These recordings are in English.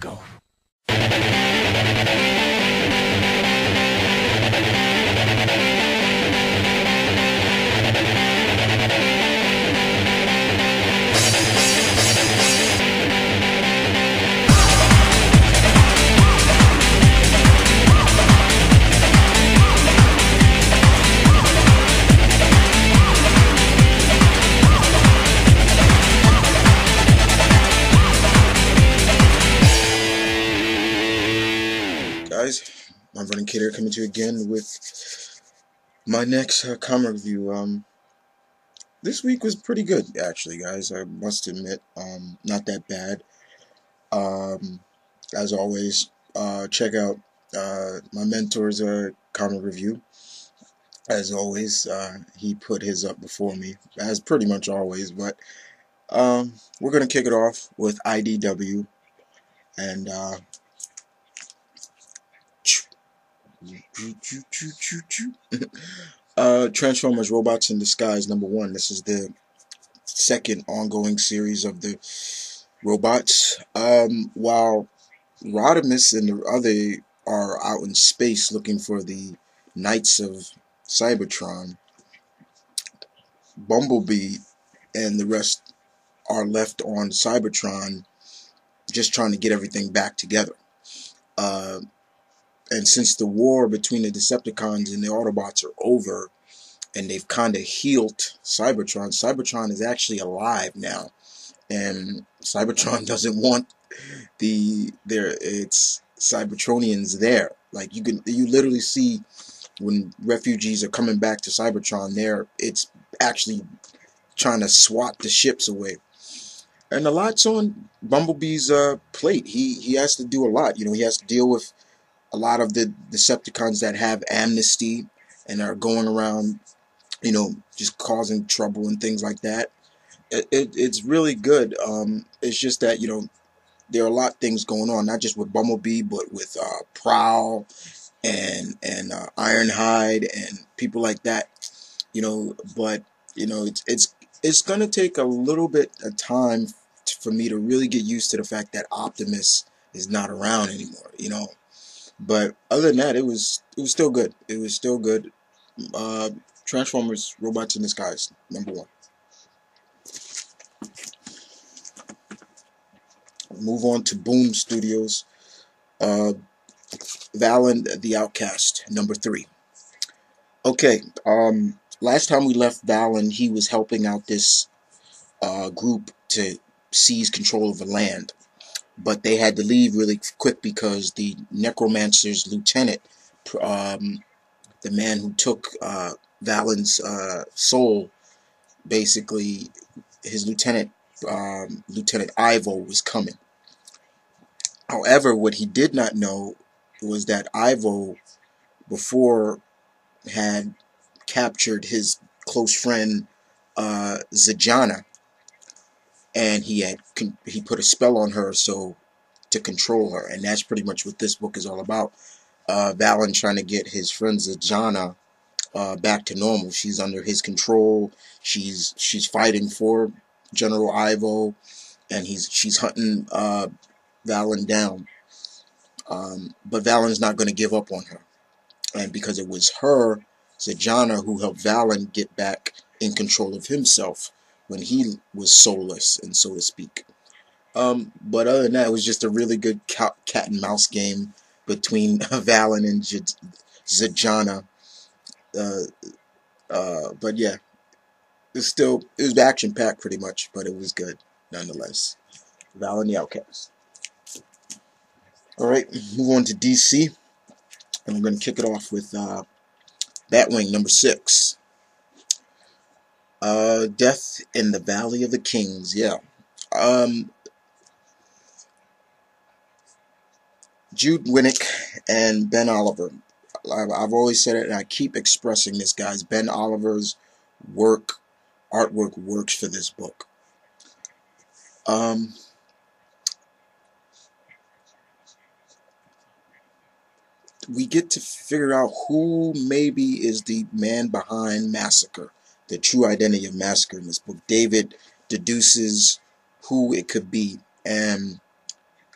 go. Guys, I'm Running Kid here, coming to you again with my next comic review. This week was pretty good, actually, guys. I must admit, not that bad. As always, check out my mentor's comic review. As always, he put his up before me, as pretty much always. But we're gonna kick it off with IDW and. Transformers Robots in Disguise #1. This is the second ongoing series of the robots. While Rodimus and the other are out in space looking for the Knights of Cybertron, Bumblebee and the rest are left on Cybertron just trying to get everything back together. And since the war between the Decepticons and the Autobots are over, and they've kind of healed Cybertron, Cybertron is actually alive now, and Cybertron doesn't want its Cybertronians there. Like you literally see when refugees are coming back to Cybertron, it's actually trying to swat the ships away. And a lot's on Bumblebee's plate. He has to do a lot. You know, he has to deal with a lot of the Decepticons that have amnesty and are going around, you know, just causing trouble and things like that. It's really good. It's just that, you know, there are a lot of things going on, not just with Bumblebee, but with Prowl and Ironhide and people like that. You know, but you know, it's gonna take a little bit of time for me to really get used to the fact that Optimus is not around anymore. You know. But other than that, it was still good. It was still good. Transformers Robots in Disguise #1. Move on to Boom Studios. Valen The Outcast #3. Okay. Last time we left Valen, he was helping out this group to seize control of the land. But they had to leave really quick because the Necromancer's lieutenant, the man who took Valen's soul, basically, his lieutenant, Lieutenant Ivo, was coming. However, what he did not know was that Ivo, before, had captured his close friend, Zajana. And he put a spell on her to control her, and that's pretty much what this book is all about. Valen trying to get his friend Zajana back to normal. She's under his control. She's fighting for General Ivo, and she's hunting Valen down. But Valen's not going to give up on her, and because it was her, Zajana, who helped Valen get back in control of himself when he was soulless, and so to speak. But other than that, it was just a really good cat and mouse game between Valen and Zajana. But yeah, it was action packed pretty much, but it was good nonetheless. Valen The Outcast. All right, move on to DC, and we're going to kick it off with Batwing #6. Death in the Valley of the Kings. Yeah. Jude Winnick and Ben Oliver. I've always said it, and I keep expressing this, guys. Ben Oliver's artwork works for this book. We get to figure out who maybe is the man behind Massacre, the true identity of Massacre in this book. David deduces who it could be, and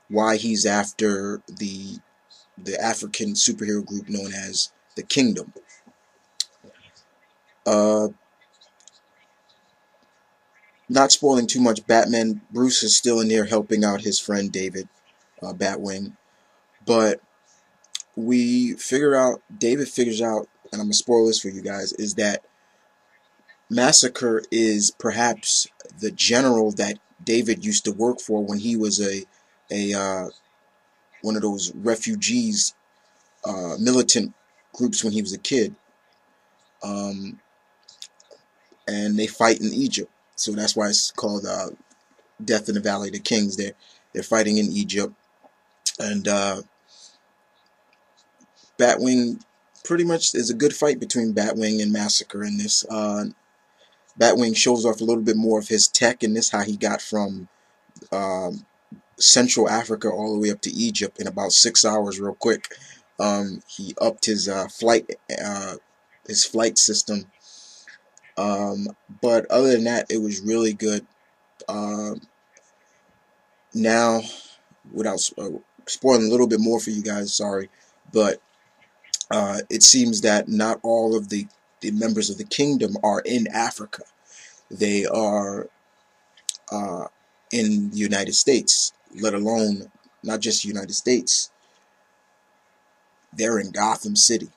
why he's after the African superhero group known as the Kingdom. Uh, Not spoiling too much, Bruce is still in there helping out his friend David, Batwing. But David figures out, and I'm going to spoil this for you guys, is that Massacre is perhaps the general that David used to work for when he was a one of those refugees, militant groups when he was a kid. And they fight in Egypt. So that's why it's called Death in the Valley of the Kings. They're fighting in Egypt, and Batwing pretty much is a good fight between Batwing and Massacre in this. Batwing shows off a little bit more of his tech in this, how he got from Central Africa all the way up to Egypt in about 6 hours, real quick. He upped his flight system. But other than that, it was really good. Now, without spoiling a little bit more for you guys, sorry, but it seems that not all of the members of the Kingdom are in Africa. They are in the United States, let alone not just the United States. They're in Gotham City.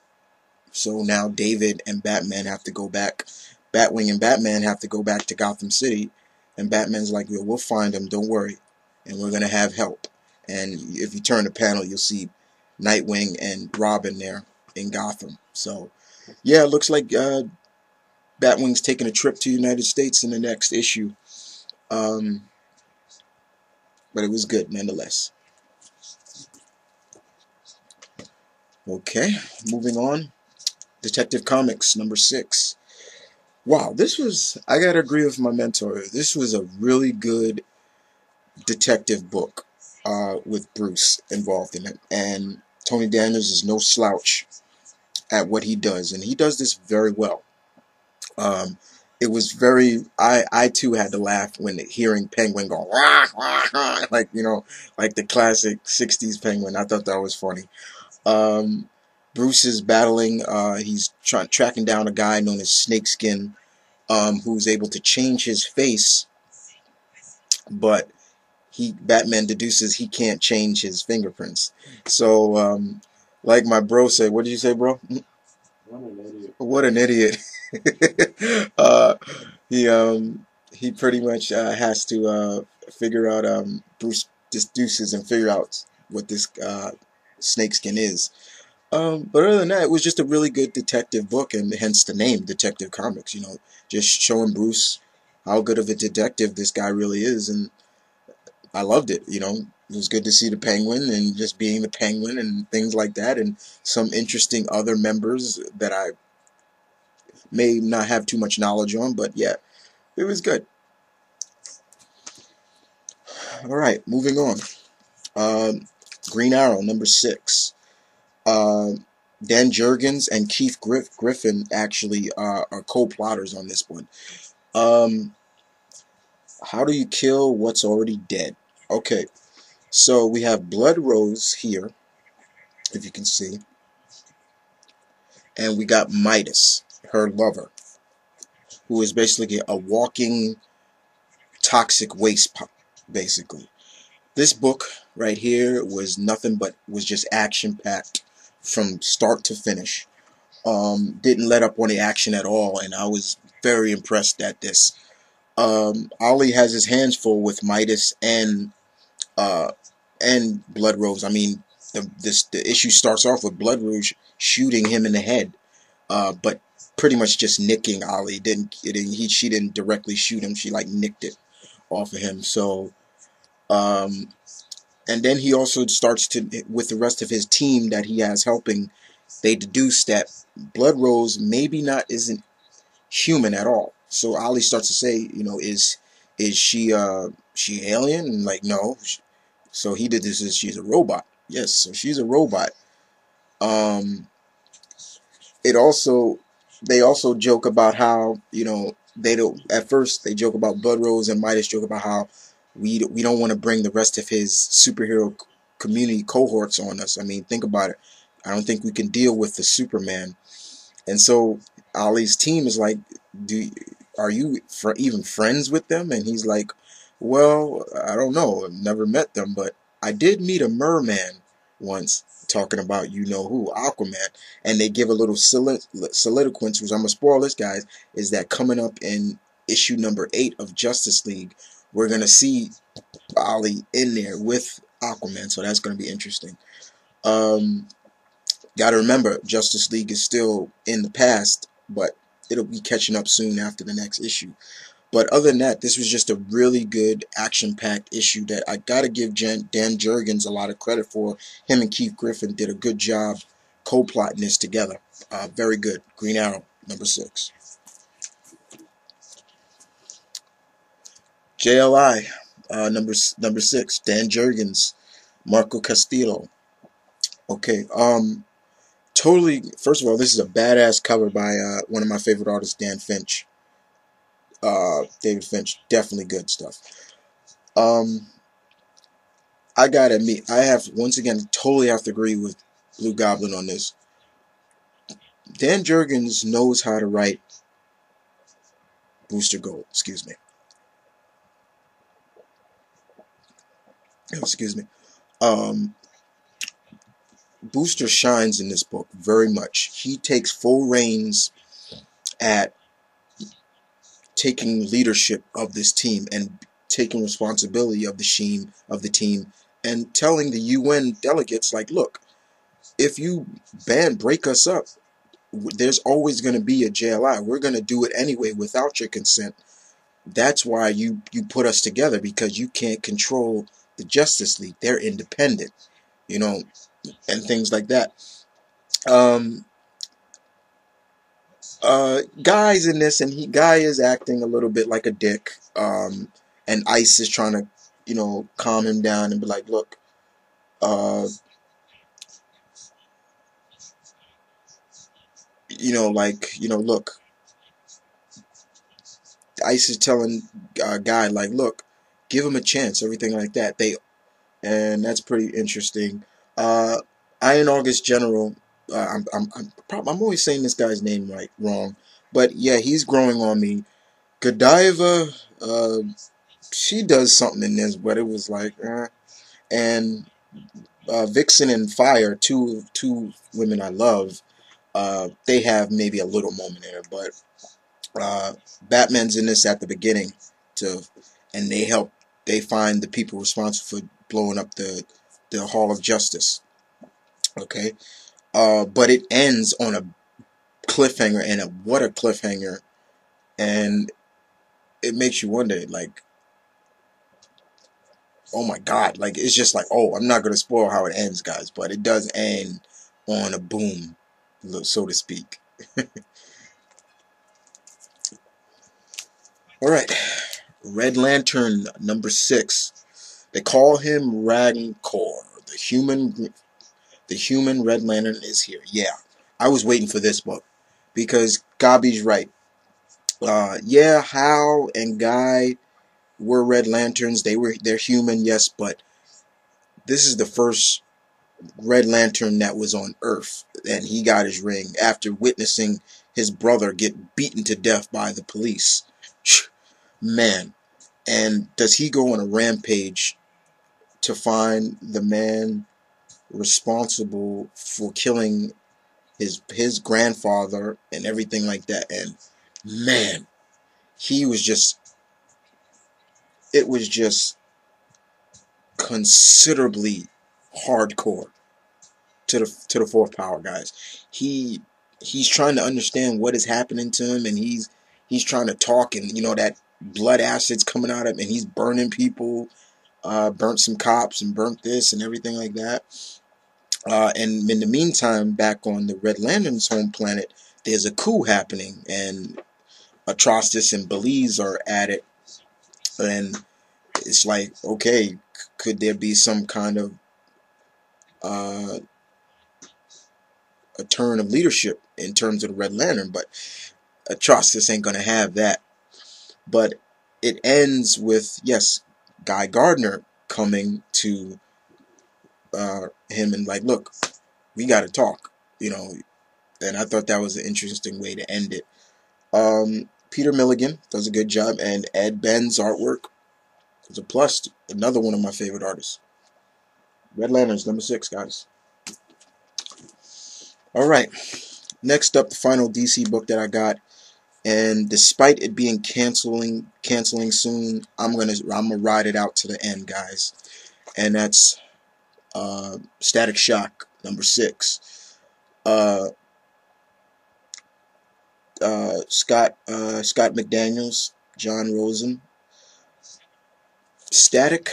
So now David and Batman have to go back. Batwing and Batman have to go back to Gotham City. And Batman's like, we'll find them, don't worry. And we're going to have help. And if you turn the panel, you'll see Nightwing and Robin there in Gotham. So, yeah, it looks like Batwing's taking a trip to the United States in the next issue. But it was good nonetheless. Okay, moving on. Detective Comics number 6. Wow, I gotta agree with my mentor. This was a really good detective book with Bruce involved in it. And Tony Daniels is no slouch at what he does. And he does this very well. It was I too had to laugh when hearing Penguin go, wah, wah, wah, like, like the classic 60s Penguin. I thought that was funny. Bruce is battling, he's tracking down a guy known as Snakeskin, who's able to change his face, but Batman deduces he can't change his fingerprints. So, like my bro said, what did you say, bro? What an idiot. He pretty much has to figure out, Bruce deduces and figure out what this snakeskin is. But other than that, it was just a really good detective book, and hence the name Detective Comics, just showing Bruce how good of a detective this guy really is, and I loved it, It was good to see the Penguin and just being the Penguin and things like that, and some interesting other members that I may not have too much knowledge on, but yeah, it was good. Alright, moving on. Green Arrow, number 6. Dan Jurgens and Keith Griffin actually are co-plotters on this one. How do you kill what's already dead? Okay, so we have Blood Rose here, if you can see. And we got Midas, her lover, who is basically a walking toxic waste, basically. This book right here was just action-packed from start to finish. Didn't let up on the action at all, and I was very impressed at this. Ollie has his hands full with Midas and Blood Rose. I mean, the issue starts off with Blood Rouge shooting him in the head, but pretty much just nicking Ollie. She didn't directly shoot him. She like nicked it off of him. So, and then he also starts to, with the rest of his team that he has helping, they deduce that Blood Rose isn't human at all. So Ollie starts to say, is she alien? And like, no. So he did this as she's a robot. Yes, so she's a robot. They also joke about how, they don't, at first they joke about Blood Rose and Midas joke about how we don't want to bring the rest of his superhero community cohorts on us. I mean, think about it. I don't think we can deal with the Superman. And so Ollie's team is like, do are you even friends with them? And he's like, well, I don't know. I've never met them, but I did meet a merman once, talking about you know who, Aquaman. And they give a little soliloquence, which I'm gonna spoil this, guys, is that coming up in issue number 8 of Justice League, we're gonna see Ollie in there with Aquaman, so that's gonna be interesting. Um, Gotta remember, Justice League is still in the past, but it'll be catching up soon after the next issue. But other than that, this was just a really good action-packed issue that I gotta give Dan Jurgens a lot of credit for. Him and Keith Giffen did a good job co-plotting this together. Very good. Green Arrow, number 6. JLI, number 6. Dan Jurgens, Marco Castillo. Okay, totally. First of all, this is a badass cover by one of my favorite artists, Dan Finch. David Finch, definitely good stuff. I gotta admit, I have once again totally have to agree with Blue Goblin on this. Dan Jurgens knows how to write Booster Gold. Excuse me. Excuse me. Booster shines in this book very much. He takes full reins at taking leadership of this team and taking responsibility of the team and telling the UN delegates, like, look, if you break us up, there's always going to be a JLI. We're going to do it anyway without your consent. That's why you put us together, because you can't control the Justice League. They're independent, you know, and things like that. Guy's in this, and Guy is acting a little bit like a dick. And Ice is trying to, you know, calm him down and be like, look, look. Ice is telling Guy, like, look, give him a chance, everything like that. And that's pretty interesting. Iron August General. I'm always saying this guy's name wrong, but yeah, he's growing on me. Godiva, she does something in this, but it was like, and Vixen and Fire, two women I love. They have maybe a little moment there, but Batman's in this at the beginning, and they find the people responsible for blowing up the Hall of Justice. Okay, but it ends on a cliffhanger, and what a cliffhanger, and it makes you wonder, like, oh my God, like, it's just like, oh, I'm not gonna spoil how it ends, guys, but it does end on a boom, so to speak. All right, Red Lantern number 6. They call him Rancor. The human Red Lantern is here. Yeah, I was waiting for this book because Gabi's right. Yeah, Hal and Guy were Red Lanterns. They're human, yes, but this is the first Red Lantern that was on Earth, and he got his ring after witnessing his brother get beaten to death by the police. Man, and does he go on a rampage to find the man responsible for killing his grandfather and everything like that? And man, it was just considerably hardcore to the fourth power, guys. He's trying to understand what is happening to him, and he's trying to talk, and you know that blood acid's coming out of him, and he's burning people, burnt some cops and burnt this and everything like that. And in the meantime, back on the Red Lantern's home planet, there's a coup happening, and Atrocitus and Belize are at it, and it's like, okay, could there be some kind of a turn of leadership in terms of the Red Lantern? But Atrocitus ain't gonna have that. But it ends with, yes, Guy Gardner coming to him and like, look, we got to talk, you know. And I thought that was an interesting way to end it. Peter Milligan does a good job, and Ed Ben's artwork is a plus. Another one of my favorite artists. Red Lanterns #6, guys. All right. Next up, the final DC book that I got, and despite it being canceling soon, I'm gonna ride it out to the end, guys. And that's Static Shock #6. Scott McDaniels, John Rosen. Static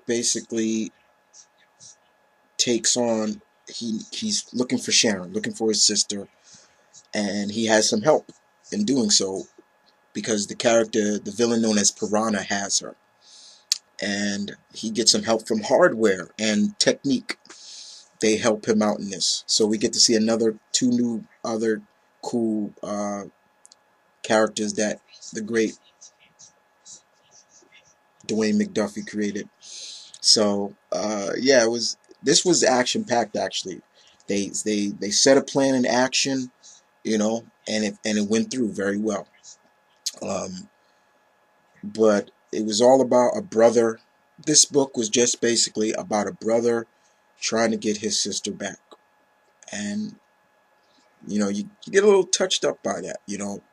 basically takes on, he's looking for Sharon, looking for his sister, and he has some help in doing so because the villain known as Piranha, has her, and he gets some help from Hardware and Technique. They help him out in this, so we get to see two other cool characters that the great Dwayne McDuffie created. So yeah, this was action packed actually. They set a plan in action, you know, and it went through very well. But it was all about a brother. This book was just basically about a brother trying to get his sister back, and you know, you get a little touched up by that, you know.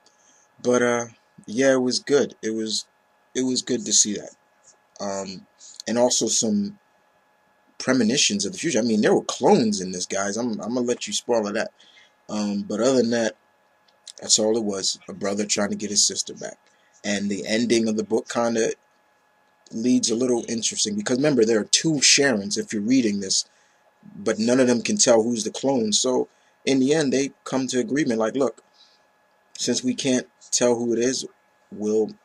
But yeah, it was good. It was good to see that. And also some premonitions of the future. I mean, there were clones in this, guys. I'm gonna let you spoil that. But other than that, that's all it was. A brother trying to get his sister back. And the ending of the book kind of leads a little interesting, because remember, there are two Sharons if you're reading this, but none of them can tell who's the clone. So in the end, they come to agreement like, look, since we can't tell who it is, one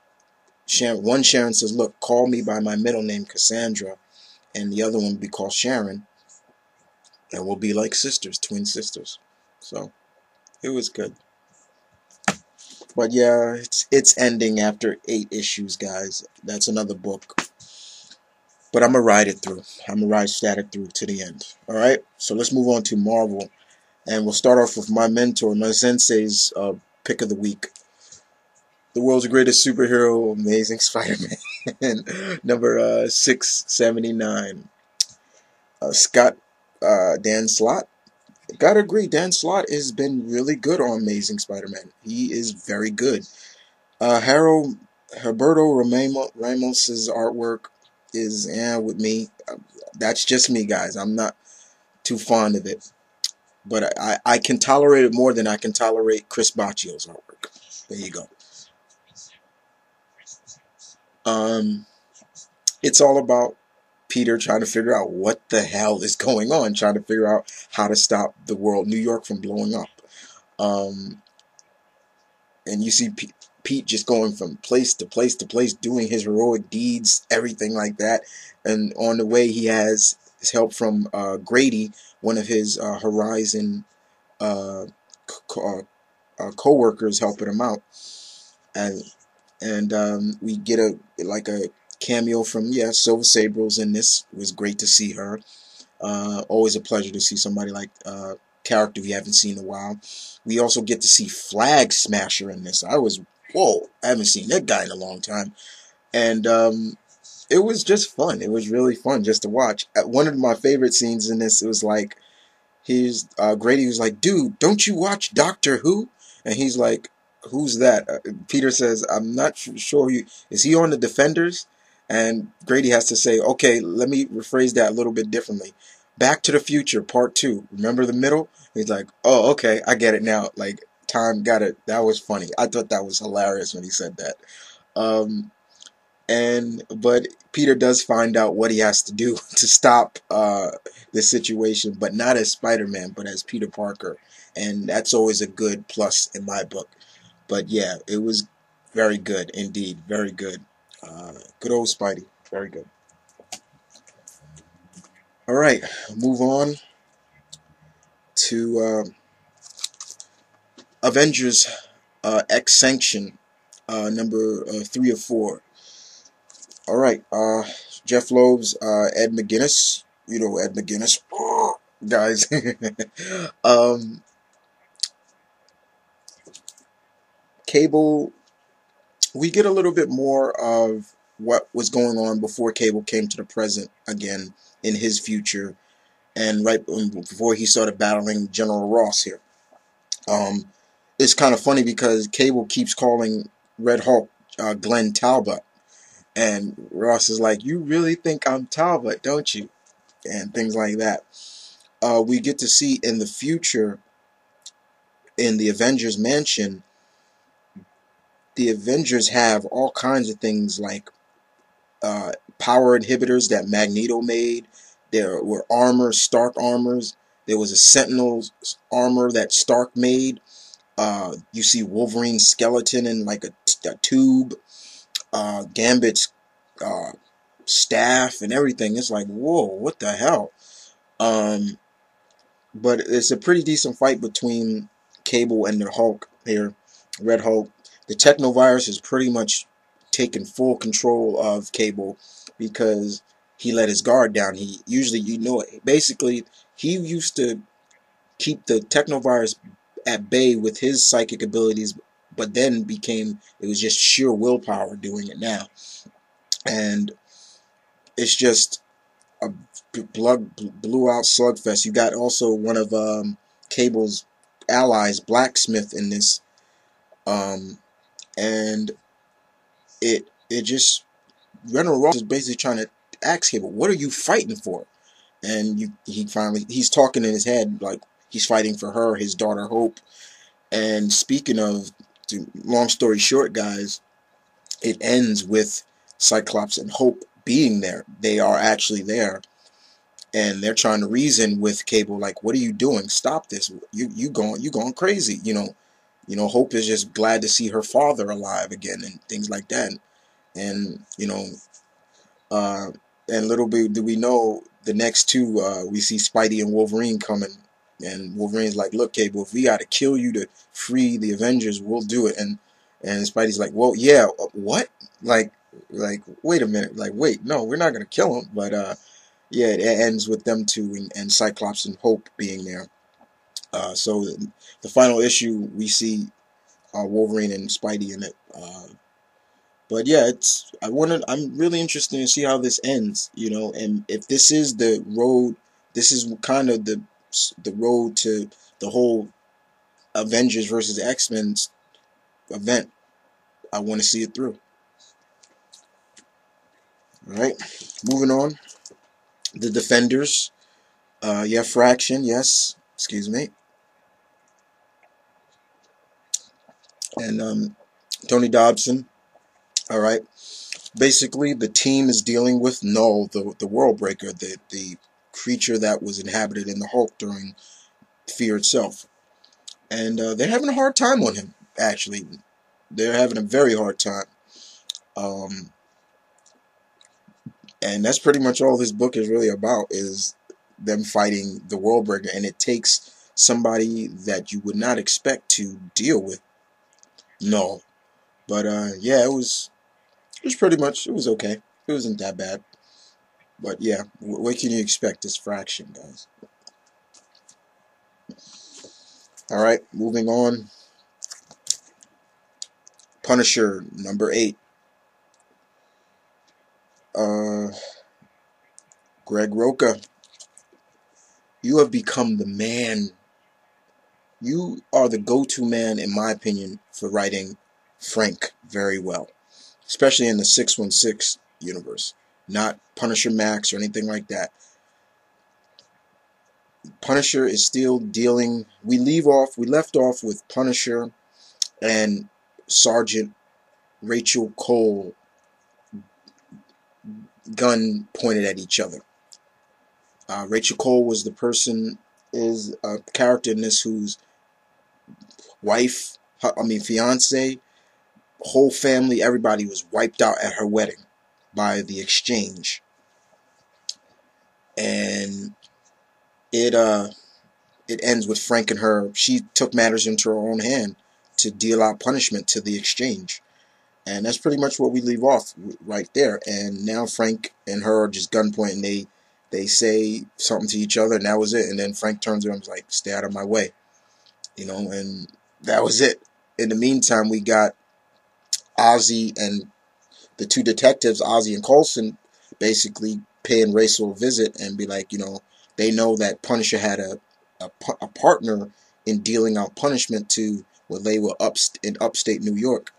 Sharon says, look, call me by my middle name, Cassandra, and the other one will be called Sharon, and we'll be like sisters, twin sisters. So it was good. But yeah, it's ending after 8 issues, guys. That's another book. But I'm gonna ride it through. I'm gonna ride Static through to the end. All right. So let's move on to Marvel, and we'll start off with my mentor, my sensei's pick of the week. The world's greatest superhero, Amazing Spider-Man, number 679. Dan Slott. Gotta agree, Dan Slott has been really good on Amazing Spider-Man. He is very good. Herberto Ramos's artwork is with me. That's just me, guys. I'm not too fond of it, but I can tolerate it more than I can tolerate Chris Bacchio's artwork. There you go. It's all about Peter trying to figure out what the hell is going on, trying to figure out how to stop the world, New York, from blowing up. And you see Pete just going from place to place to place, doing his heroic deeds, everything like that. And on the way, he has his help from Grady, one of his Horizon co-workers, helping him out. And we get a cameo from Silver Sable's in this. It was great to see her. Always a pleasure to see somebody like character we haven't seen in a while. We also get to see Flag Smasher in this. Whoa, I haven't seen that guy in a long time. And it was just fun. It was really fun just to watch. One of my favorite scenes in this, it was like, Grady was like, dude, don't you watch Doctor Who? And he's like, who's that? Peter says, I'm not sure. Is he on the Defenders? And Grady has to say, okay, let me rephrase that a little bit differently. Back to the Future, Part 2. Remember the middle? He's like, oh, okay, I get it now. Like, time got it. That was funny. I thought that was hilarious when he said that. But Peter does find out what he has to do to stop the situation, but not as Spider-Man, but as Peter Parker. And that's always a good plus in my book. But yeah, it was very good indeed. Very good. Good old Spidey. Very good. All right, move on to Avengers X-Sanction, number 3 or 4. All right, Jeff Loeb's Ed McGuinness. You know Ed McGuinness, guys. um, Cable. We get a little bit more of what was going on before Cable came to the present again in his future, and right before he started battling General Ross here. Um, it's kind of funny because Cable keeps calling Red Hulk Glenn Talbot, and Ross is like, "You really think I'm Talbot, don't you?" And things like that. We get to see in the future, in the Avengers Mansion, the Avengers have all kinds of things like power inhibitors that Magneto made. There were armor, Stark armors. There was a Sentinel armor that Stark made. You see Wolverine's skeleton in like a tube. Gambit's uh, staff and everything. It's like, whoa, what the hell? Um, but it's a pretty decent fight between Cable and the Hulk here, Red Hulk. The Technovirus has pretty much taken full control of Cable because he let his guard down. He usually, basically, he used to keep the Technovirus at bay with his psychic abilities, but then it was just sheer willpower doing it now. And it's just a blew out slugfest. You got also one of Cable's allies, Blacksmith, in this, and it just General Ross is basically trying to ask Cable, "What are you fighting for?" And he's talking in his head like he's fighting for her, his daughter Hope. And speaking of, long story short, guys, it ends with Cyclops and Hope being there. They are actually there, and they're trying to reason with Cable, like, "What are you doing? Stop this! You going crazy!" Hope is just glad to see her father alive again and things like that. And uh, and little bit do we know, the next two, we see Spidey and Wolverine coming, and Wolverine's like, "Look, Cable, if we got to kill you to free the Avengers, we'll do it." And Spidey's like, "Well, yeah, what? Like, wait a minute, like, wait, no, we're not gonna kill him." But yeah, it ends with them two and Cyclops and Hope being there. So the final issue, we see Wolverine and Spidey in it. But yeah, I'm really interested to see how this ends, and if this is the road, this is kind of the road to the whole Avengers versus X-Men event. I want to see it through. All right, moving on. The Defenders. Yeah, Fraction. Yes, excuse me. And Tony Dobson. All right. Basically, the team is dealing with Null, the World Breaker, the creature that was inhabited in the Hulk during Fear itself. And they're having a hard time on him, actually. They're having a very hard time. Um, and that's pretty much all this book is really about, is them fighting the World Breaker. And it takes somebody that you would not expect to deal with Null. But yeah, it was okay. It wasn't that bad. But yeah, what can you expect this Fraction, guys? Alright, moving on. Punisher, number 8. Uh, Greg Roca, you have become the man. You are the go-to man, in my opinion, for writing Frank very well. Especially in the 616 universe. Not Punisher Max or anything like that. Punisher is still dealing... We left off with Punisher and Sergeant Rachel Cole, gun pointed at each other. Rachel Cole was is a character in this whose fiance, whole family, everybody was wiped out at her wedding by the Exchange. And it ends with Frank and her. She took matters into her own hand to deal out punishment to the Exchange. And that's pretty much what we leave off right there. And now Frank and her are just gunpoint, and they say something to each other, and that was it. And then Frank turns around and is like, "Stay out of my way," and that was it. In the meantime, we got Ozzy and the two detectives, Ozzy and Coulson, basically paying Rachel a visit and be like, they know that Punisher had a partner in dealing out punishment to when they were in upstate New York.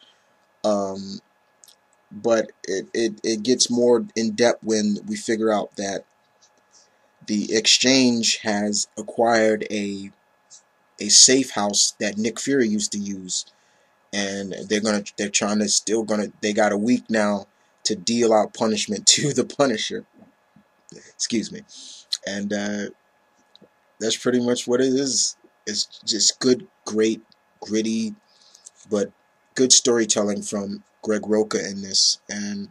But it gets more in depth when we figure out that the Exchange has acquired a safe house that Nick Fury used to use, and they got a week now to deal out punishment to the Punisher. Excuse me. And that's pretty much what it is. It's just good, great, gritty, but good storytelling from Greg Roca in this. And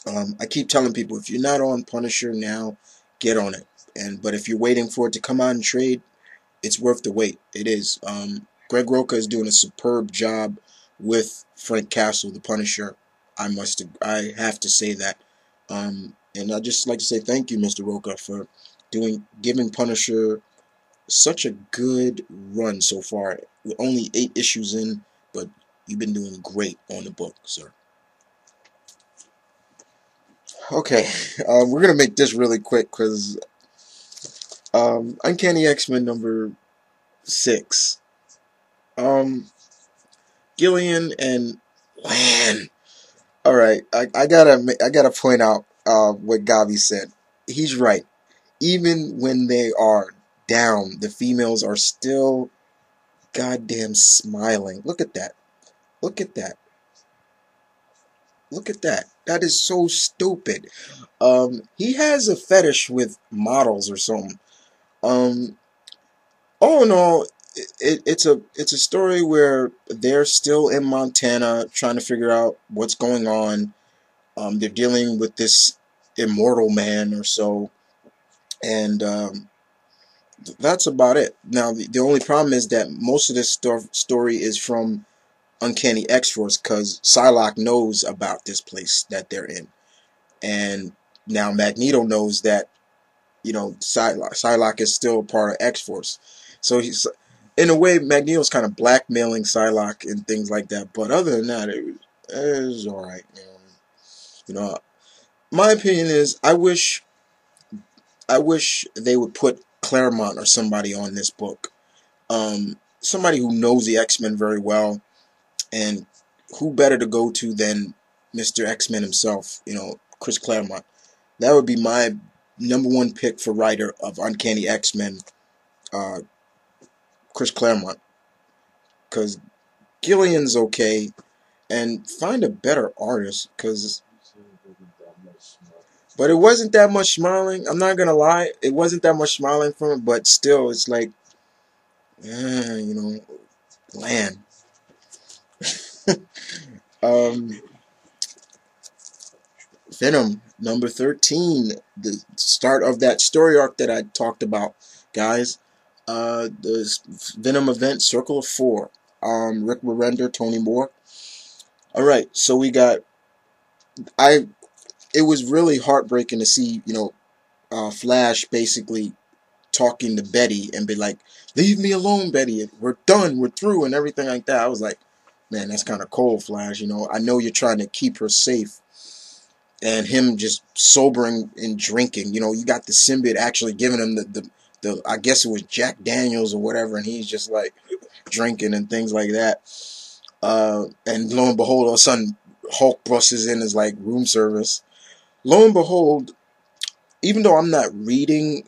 I keep telling people, if you're not on Punisher now, get on it. But if you're waiting for it to come out and trade, it's worth the wait. It is. Greg Roca is doing a superb job with Frank Castle, the Punisher. I have to say that. And I'd just like to say thank you, Mr. Roca, for giving Punisher such a good run so far. We're only 8 issues in, but you've been doing great on the book, sir. Okay, we're gonna make this really quick because Uncanny X-Men number 6. Gillian and Lan. All right, I gotta point out what Gavi said. He's right. Even when they are down, the females are still goddamn smiling. Look at that. Look at that. Look at that. That is so stupid. He has a fetish with models or something. All in all, it's a story where they're still in Montana trying to figure out what's going on. They're dealing with this immortal man or so, and that's about it. Now, the only problem is that most of this story is from Uncanny X-Force, because Psylocke knows about this place that they're in, and now Magneto knows that Psylocke is still a part of X-Force. So he's, in a way, Magneto's kind of blackmailing Psylocke and things like that. But other than that, it was alright. My opinion is, I wish they would put Claremont or somebody on this book. Somebody who knows the X-Men very well, and who better to go to than Mr. X-Men himself, Chris Claremont. That would be my #1 pick for writer of Uncanny X-Men, Chris Claremont. Because Gillian's okay, and find a better artist, but it wasn't that much smiling. I'm not gonna lie, it wasn't that much smiling from it, but still, it's like, Lan. Venom number 13, the start of that story arc that I talked about, guys. The Venom event, Circle of 4. Rick Remender, Tony Moore. All right, so we got. It was really heartbreaking to see, Flash basically talking to Betty and be like, "Leave me alone, Betty. We're done. We're through," and everything like that. I was like, man, that's kind of cold, Flash. I know you're trying to keep her safe. And him just sobering and drinking. You got the symbiote actually giving him the I guess it was Jack Daniels or whatever, and he's just like drinking and things like that. And lo and behold, all of a sudden, Hulk busts in as like room service. Lo and behold, even though I'm not reading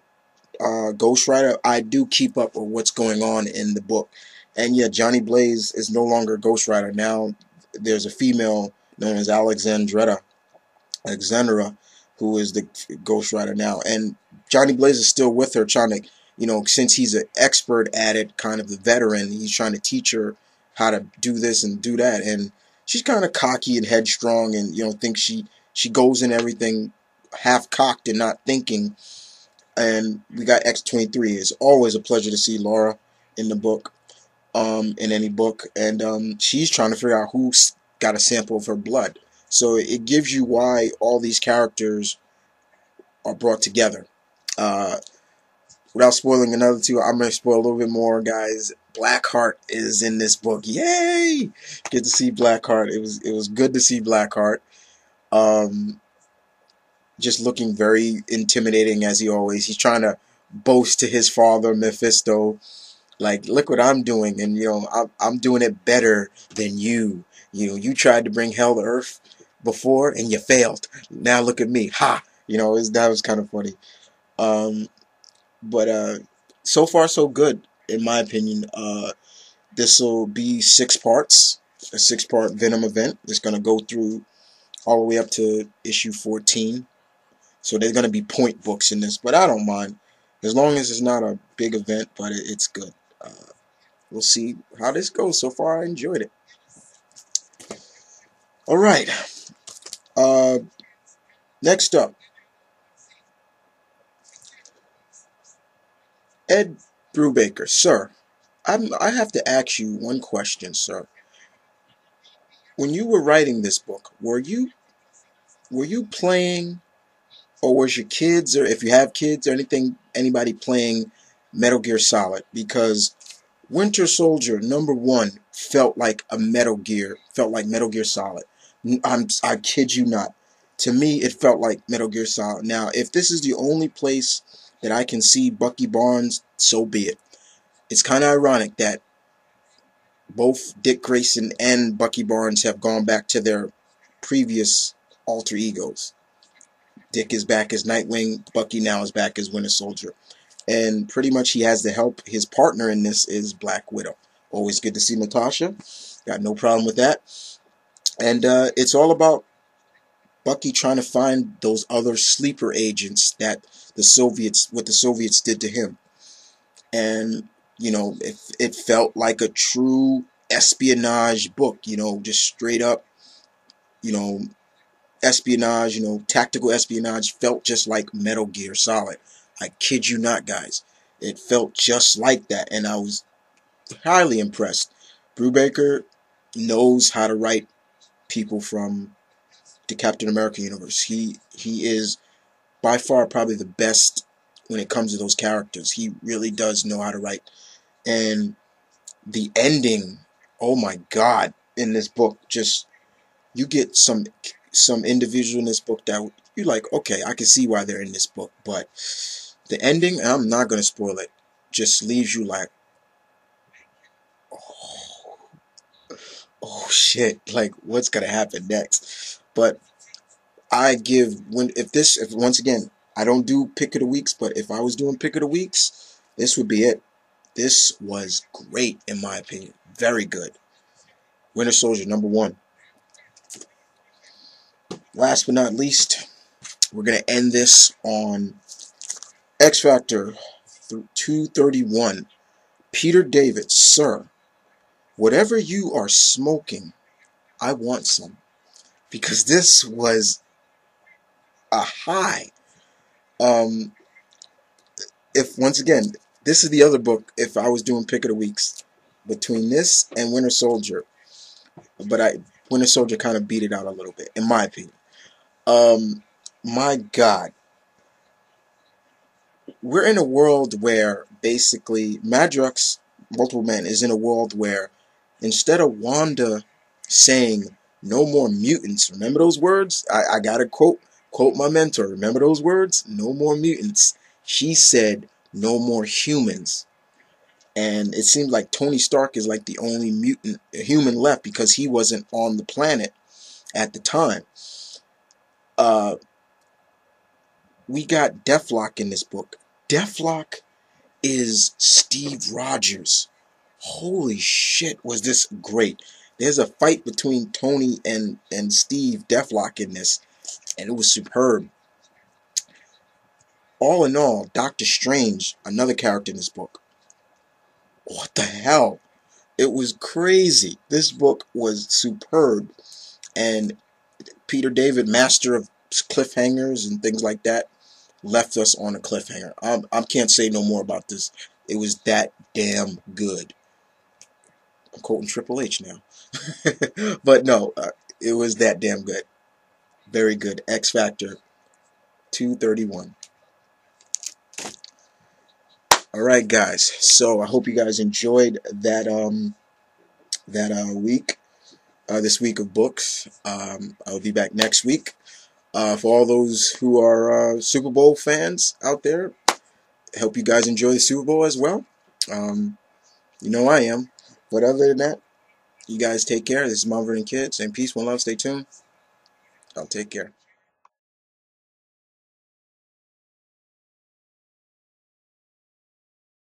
Ghost Rider, I do keep up with what's going on in the book. And yeah, Johnny Blaze is no longer Ghost Rider. Now there's a female known as Alexandra, who is the Ghost Rider now. And Johnny Blaze is still with her, trying to, since he's an expert at it, kind of the veteran, he's trying to teach her how to do this and do that. And she's kind of cocky and headstrong, and, thinks she goes in everything half-cocked and not thinking. And we got X-23. It's always a pleasure to see Laura in the book. in any book, and she's trying to figure out who's got a sample of her blood. So it gives you why all these characters are brought together. Uh, Without spoiling another two, I'm going to spoil a little bit more, guys. Blackheart is in this book. Yay! Get to see Blackheart. It was good to see Blackheart. Um, just looking very intimidating as he always. He's trying to boast to his father, Mephisto, like, look what I'm doing, and I'm doing it better than you. You tried to bring hell to earth before, and you failed. Now look at me, ha! That was kind of funny. Um, but so far so good, in my opinion. This will be 6 parts, a 6-part Venom event. It's gonna go through all the way up to issue 14. So there's gonna be point books in this, but I don't mind as long as it's not a big event. But it's good. We'll see how this goes. So far, I enjoyed it. All right. Uh, Next up, Ed Brubaker, sir. I have to ask you one question, sir. When you were writing this book, were you playing, or was your kids, or if you have kids or anybody playing Metal Gear Solid? Because Winter Soldier #1 felt like Metal Gear Solid. I kid you not. To me, it felt like Metal Gear Solid. Now, if this is the only place that I can see Bucky Barnes, so be it. It's kind of ironic that both Dick Grayson and Bucky Barnes have gone back to their previous alter egos. Dick is back as Nightwing, Bucky now is back as Winter Soldier. And pretty much he has the help. His partner in this is Black Widow. Always good to see Natasha. Got no problem with that. And it's all about Bucky trying to find those other sleeper agents that what the Soviets did to him. And, it felt like a true espionage book, just straight up, you know, espionage, tactical espionage. Felt just like Metal Gear Solid. I kid you not, guys. It felt just like that, and I was highly impressed. Brubaker knows how to write people from the Captain America universe. He is by far probably the best when it comes to those characters. He really does know how to write. And the ending, oh my God, in this book, just, you get some individual in this book that you're like, okay, I can see why they're in this book. But the ending, and I'm not going to spoil it, just leaves you like, oh shit, like, what's going to happen next? But if once again, I don't do pick of the weeks, but if I was doing pick of the weeks, this would be it. This was great, in my opinion. Very good. Winter Soldier #1. Last but not least, we're going to end this on X Factor 231. Peter David, sir, whatever you are smoking, I want some. Because this was a high. If once again, this is the other book, if I was doing pick of the weeks, between this and Winter Soldier. But Winter Soldier kind of beat it out a little bit, in my opinion. My God. We're in a world where basically Madrox, Multiple Man, is in a world where instead of Wanda saying no more mutants, remember those words? I gotta quote my mentor. Remember those words? No more mutants. She said no more humans. And it seems like Tony Stark is like the only human left because he wasn't on the planet at the time. We got Deathlock in this book. Deathlock is Steve Rogers. Holy shit, was this great. There's a fight between Tony and Steve Deathlock in this, and it was superb. All in all, Doctor Strange, another character in this book. What the hell? It was crazy. This book was superb. And Peter David, master of cliffhangers and things like that, left us on a cliffhanger. I can't say no more about this. It was that damn good. I'm quoting Triple H now. But no, it was that damn good. Very good. X Factor 231. Alright guys, so I hope you guys enjoyed that week, this week of books. I'll be back next week. For all those who are Super Bowl fans out there, hope you guys enjoy the Super Bowl as well. You know I am. But other than that, you guys take care. This is Mom and Kids, and peace, one love, stay tuned. I'll take care.